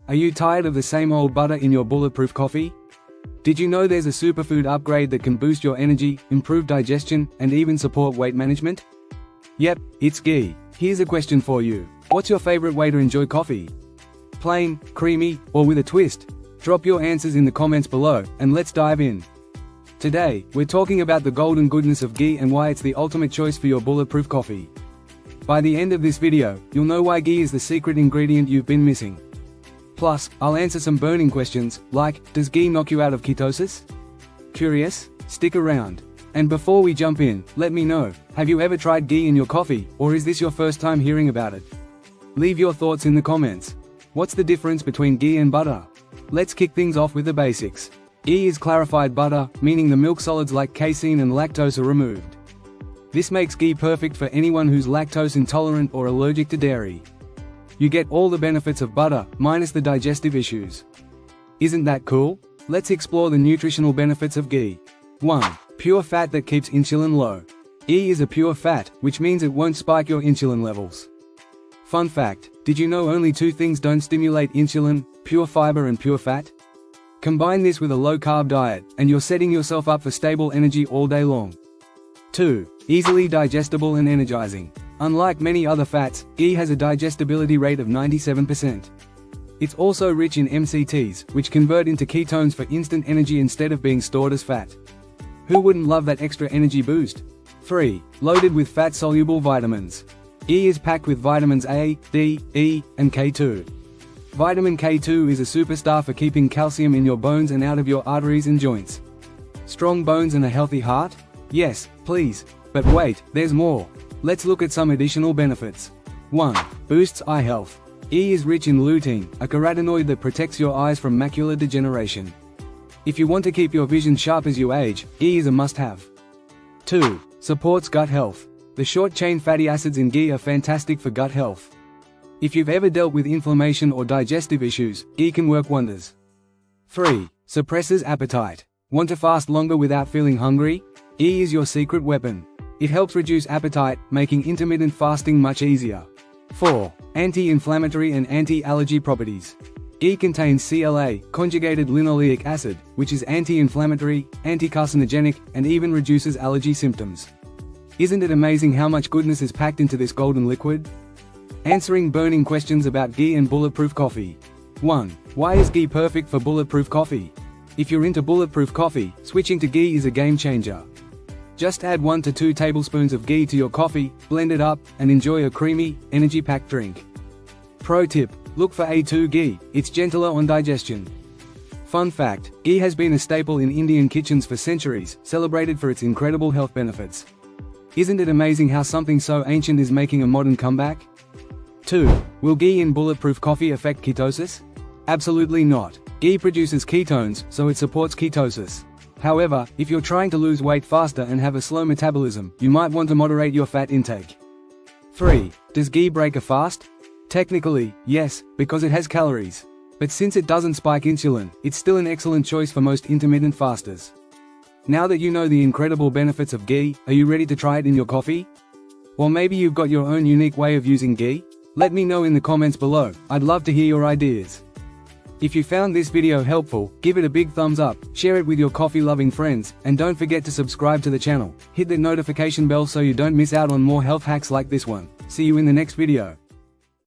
Are you tired of the same old butter in your Bulletproof coffee? Did you know there's a superfood upgrade that can boost your energy, improve digestion, and even support weight management? Yep, it's ghee. Here's a question for you. What's your favorite way to enjoy coffee? Plain, creamy, or with a twist? Drop your answers in the comments below, and let's dive in. Today, we're talking about the golden goodness of ghee and why it's the ultimate choice for your Bulletproof coffee. By the end of this video, you'll know why ghee is the secret ingredient you've been missing. Plus, I'll answer some burning questions, like, does ghee knock you out of ketosis? Curious? Stick around. And before we jump in, let me know, have you ever tried ghee in your coffee, or is this your first time hearing about it? Leave your thoughts in the comments. What's the difference between ghee and butter? Let's kick things off with the basics. Ghee is clarified butter, meaning the milk solids like casein and lactose are removed. This makes ghee perfect for anyone who's lactose intolerant or allergic to dairy. You get all the benefits of butter, minus the digestive issues. Isn't that cool? Let's explore the nutritional benefits of ghee. 1. Pure fat that keeps insulin low. Ghee is a pure fat, which means it won't spike your insulin levels. Fun fact, did you know only two things don't stimulate insulin, pure fiber and pure fat? Combine this with a low-carb diet, and you're setting yourself up for stable energy all day long. 2. Easily digestible and energizing. Unlike many other fats, ghee has a digestibility rate of 97%. It's also rich in MCTs, which convert into ketones for instant energy instead of being stored as fat. Who wouldn't love that extra energy boost? 3. Loaded with fat-soluble vitamins. Ghee is packed with vitamins A, D, E, and K2. Vitamin K2 is a superstar for keeping calcium in your bones and out of your arteries and joints. Strong bones and a healthy heart? Yes, please. But wait, there's more. Let's look at some additional benefits. 1. Boosts eye health. Ghee is rich in lutein, a carotenoid that protects your eyes from macular degeneration. If you want to keep your vision sharp as you age, ghee is a must-have. 2. Supports gut health. The short-chain fatty acids in ghee are fantastic for gut health. If you've ever dealt with inflammation or digestive issues, ghee can work wonders. 3. Suppresses appetite. Want to fast longer without feeling hungry? Ghee is your secret weapon. It helps reduce appetite, making intermittent fasting much easier. 4. Anti-inflammatory and anti-allergy properties. Ghee contains CLA, conjugated linoleic acid, which is anti-inflammatory, anti-carcinogenic, and even reduces allergy symptoms. Isn't it amazing how much goodness is packed into this golden liquid? Answering burning questions about ghee and Bulletproof coffee. 1. Why is ghee perfect for Bulletproof coffee? If you're into Bulletproof coffee, switching to ghee is a game changer. Just add 1 to 2 tablespoons of ghee to your coffee, blend it up, and enjoy a creamy, energy-packed drink. Pro tip, look for A2 ghee, it's gentler on digestion. Fun fact, ghee has been a staple in Indian kitchens for centuries, celebrated for its incredible health benefits. Isn't it amazing how something so ancient is making a modern comeback? 2. Will ghee in Bulletproof coffee affect ketosis? Absolutely not. Ghee produces ketones, so it supports ketosis. However, if you're trying to lose weight faster and have a slow metabolism, you might want to moderate your fat intake. 3. Does ghee break a fast? Technically, yes, because it has calories. But since it doesn't spike insulin, it's still an excellent choice for most intermittent fasters. Now that you know the incredible benefits of ghee, are you ready to try it in your coffee? Or maybe you've got your own unique way of using ghee? Let me know in the comments below, I'd love to hear your ideas. If you found this video helpful, give it a big thumbs up, share it with your coffee-loving friends, and don't forget to subscribe to the channel. Hit the notification bell so you don't miss out on more health hacks like this one. See you in the next video.